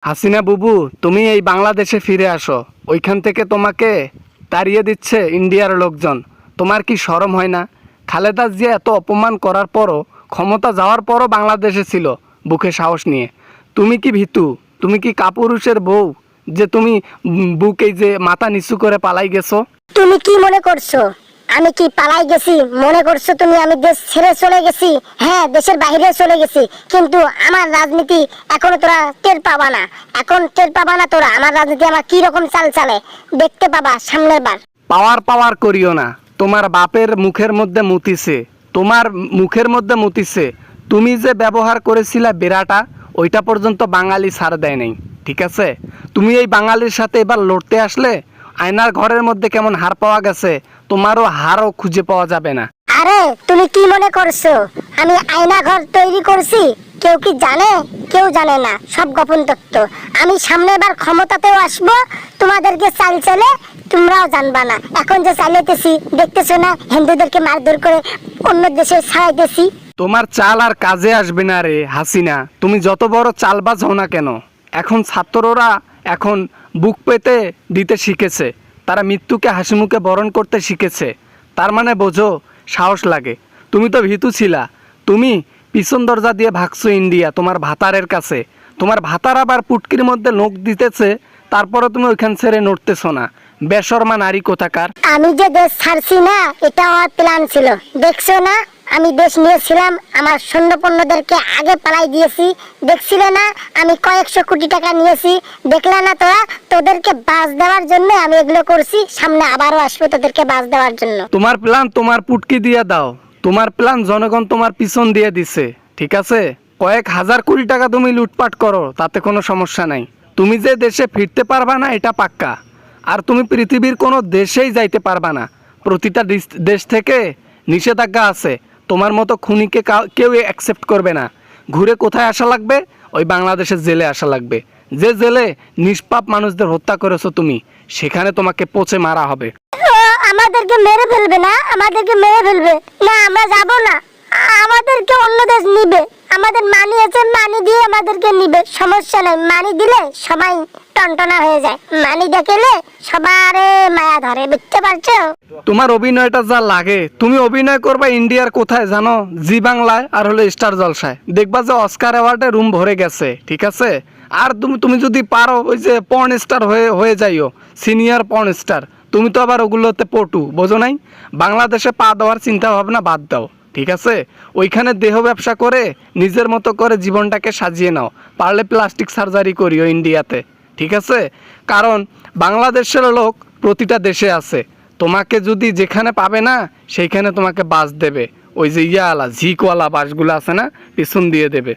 হাসিনা বুবু, তুমি এই বাংলাদেশে ফিরে আসো। ওইখান থেকে তোমাকে তাড়িয়ে দিচ্ছে ইন্ডিয়ার লোকজন। তোমার কি শরম হয় না? খালেদা জিয়া এত অপমান করার পরও, ক্ষমতা যাওয়ার পরও বাংলাদেশে ছিল বুকে সাহস নিয়ে। তুমি কি ভীতু? তুমি কি কাপুরুষের বউ যে তুমি বুকে যে মাথা নিচু করে পালাই গেছো? তুমি কি মনে করছো আমি কি পালাই গেছি? মনে করছো তুমি আমি দেশ ছেড়ে চলে গেছি? হ্যাঁ, দেশের বাইরে চলে গেছি, কিন্তু আমার রাজনীতি এখনো তোরা টের পাবা না। এখন টের পাবা না তোরা আমার রাজনীতি আমার কি রকম চাল চালে, দেখতে পাবা সামনের বার। পাওয়ার পাওয়ার করিও না। তোমার বাপের মুখের মধ্যে মুতিছে, তোমার মুখের মধ্যে মুতিছে। তুমি যে ব্যবহার করেছিলা বেড়াটা, ওইটা পর্যন্ত বাঙালি ছাড় দেয় নাই, ঠিক আছে? তুমি এই বাঙালির সাথে এবার লড়তে আসলে আয়নার ঘরের মধ্যে কেমন হার পাওয়া গেছে, তোমারও হারও খুঁজে পাওয়া যাবে না। আরে তুমি কি মনে করছো আমি আয়না ঘর তৈরি করছি? কেউ কি জানে? কেউ জানে না, সব গোপন তথ্য। আমি সামনের বার ক্ষমতাতেও আসবো, তোমাদেরকে চাল চলে তোমরাও জানবা না। এখন যে চালাইতেছি দেখতেছো না, হিন্দুদেরকে মারধর করে অন্য দেশে ছাড়াইতেছি। তোমার চাল আর কাজে আসবে না রে হাসিনা। তুমি যত বড় চালবাজ হও না কেন, এখন ছাত্ররা এখন বুক পেতে দিতে শিখেছে, তারা মৃত্যুকে হাসিমুখে বরণ করতে শিখেছে। তার মানে বোঝো, সাহস লাগে। তুমি তো ভীতু ছিলা, তুমি পিছন দরজা দিয়ে ভাগছো ইন্ডিয়া তোমার ভাতারের কাছে। তোমার ভাতার আবার পুটকির মধ্যে নখ দিতেছে, তারপরে তুমি ওইখান ছেড়ে নড়তেছো না। বেশরমা নারী কোথাকার। আমি যে দেশ ছাড়ছি না, এটা আমার প্ল্যান ছিল। দেখছো না আমি দেশ নিয়েছিলাম, আমার সৈন্যপণ্যদেরকে আগে পালাই দিয়েছি। দেখছিলে না আমি কয়েকশো কোটি টাকা নিয়েছি? দেখলে না তোরা? তোদেরকে বাস দেওয়ার জন্য আমি এগুলো করছি, সামনে আবারও আসবে তোদেরকে বাস দেওয়ার জন্য। তোমার প্ল্যান তোমার পুটকি দিয়ে দাও। তোমার প্ল্যান জনগণ তোমার পিছন দিয়ে দিছে, ঠিক আছে? কয়েক হাজার কোটি টাকা তুমি লুটপাট করো, তাতে কোনো সমস্যা নাই। তুমি যে দেশে ফিরতে পারবা না এটা পাক্কা। আর তুমি পৃথিবীর কোনো দেশেই যাইতে পারবা না। প্রতিটা দেশ থেকে নিষেধাজ্ঞা আছে। তোমার মতো খুনিকে কেউ অ্যাকসেপ্ট করবে না। ঘুরে কোথায় আসা লাগবে? ওই বাংলাদেশের জেলে আসা লাগবে। যে জেলে নিষ্পাপ মানুষদের হত্যা করেছো তুমি, সেখানে তোমাকে পচে মারা হবে। আমাদেরকে মেরে ফেলবে না? আমাদেরকে মেরে ফেলবে না? আমরা যাব না। আমাদেরকে অন্য দেশ নিবে। আমাদের মানি আছে, মানি দিয়ে আমাদেরকে নিবে, সমস্যা নাই। মানি দিলে সবাই টনটনা হয়ে যায়, মানি দেখলে সবারে মায়া ধরে, বুঝতে পারছো? তোমার অভিনয়টা যা লাগে, তুমি অভিনয় করবা ইন্ডিয়ার কোথায় জানো? জি বাংলায় আর হলো স্টার জলসায়। দেখবা যে অস্কার অ্যাওয়ার্ডে রুম ভরে গেছে, ঠিক আছে? আর তুমি যদি পারো ওই যে পর্ন স্টার হয়ে যাইও, সিনিয়র পর্ন স্টার। তুমি তো আবার ওগুলোতে পটু, বোঝো নাই? বাংলাদেশে পা দেওয়ার চিন্তা ভাবনা বাদ দাও, ঠিক আছে? ওইখানে দেহ ব্যবসা করে নিজের মতো করে জীবনটাকে সাজিয়ে নাও। পারলে প্লাস্টিক সার্জারি করিও ইন্ডিয়াতে, ঠিক আছে? কারণ বাংলাদেশের লোক প্রতিটা দেশে আছে। তোমাকে যদি যেখানে পাবে না, সেইখানে তোমাকে বাস দেবে। ওই যে ইয়ালা ঝিকওয়ালা বাসগুলো আছে না, পিছন দিয়ে দেবে।